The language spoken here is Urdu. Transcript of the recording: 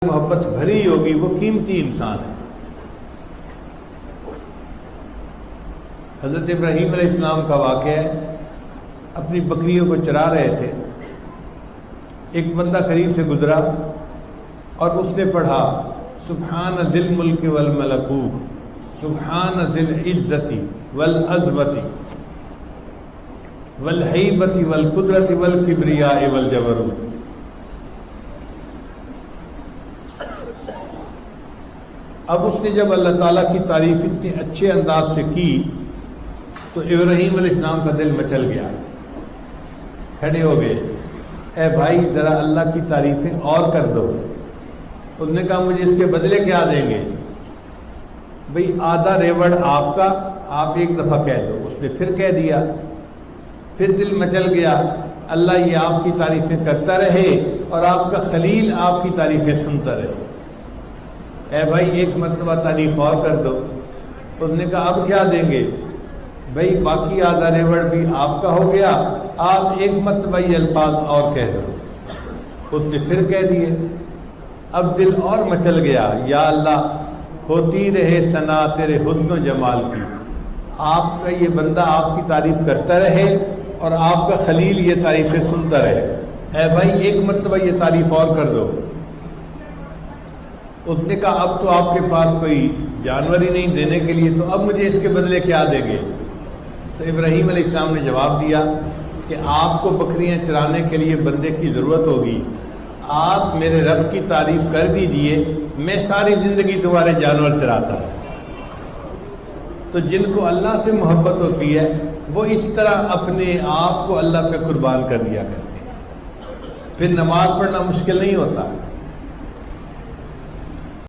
محبت بھری ہوگی، وہ قیمتی انسان ہے۔ حضرت ابراہیم علیہ السلام کا واقعہ ہے، اپنی بکریوں کو چرا رہے تھے، ایک بندہ قریب سے گزرا اور اس نے پڑھا سبحان ذی الملک والملکوت، سبحان ذی العزت والعظمت والہیبت والقدرت والکبریاء والجبروت۔ اب اس نے جب اللہ تعالیٰ کی تعریف اتنے اچھے انداز سے کی تو ابراہیم علیہ السلام کا دل مچل گیا، کھڑے ہو گئے، اے بھائی ذرا اللہ کی تعریفیں اور کر دو۔ اس نے کہا مجھے اس کے بدلے کیا دیں گے؟ بھئی آدھا ریوڑ آپ کا، آپ ایک دفعہ کہہ دو۔ اس نے پھر کہہ دیا، پھر دل مچل گیا، اللہ یہ آپ کی تعریفیں کرتا رہے اور آپ کا خلیل آپ کی تعریفیں سنتا رہے۔ اے بھائی ایک مرتبہ تعریف اور کر دو۔ اس نے کہا اب کیا دیں گے؟ بھئی باقی آدھا ریوڑ بھی آپ کا ہو گیا، آپ ایک مرتبہ یہ الفاظ اور کہہ دو۔ اس نے پھر کہہ دیے۔ اب دل اور مچل گیا، یا اللہ ہوتی رہے ثنا تیرے حسن و جمال کی، آپ کا یہ بندہ آپ کی تعریف کرتا رہے اور آپ کا خلیل یہ تعریفیں سنتا رہے۔ اے بھائی ایک مرتبہ یہ تعریف اور کر دو۔ اس نے کہا اب تو آپ کے پاس کوئی جانور ہی نہیں دینے کے لیے، تو اب مجھے اس کے بدلے کیا دیں گے؟ تو ابراہیم علیہ السلام نے جواب دیا کہ آپ کو بکریاں چرانے کے لیے بندے کی ضرورت ہوگی، آپ میرے رب کی تعریف کر دیجئے، میں ساری زندگی تمہارے جانور چراتا ہوں۔ تو جن کو اللہ سے محبت ہوتی ہے وہ اس طرح اپنے آپ کو اللہ پہ قربان کر دیا کرتے ہیں، پھر نماز پڑھنا مشکل نہیں ہوتا۔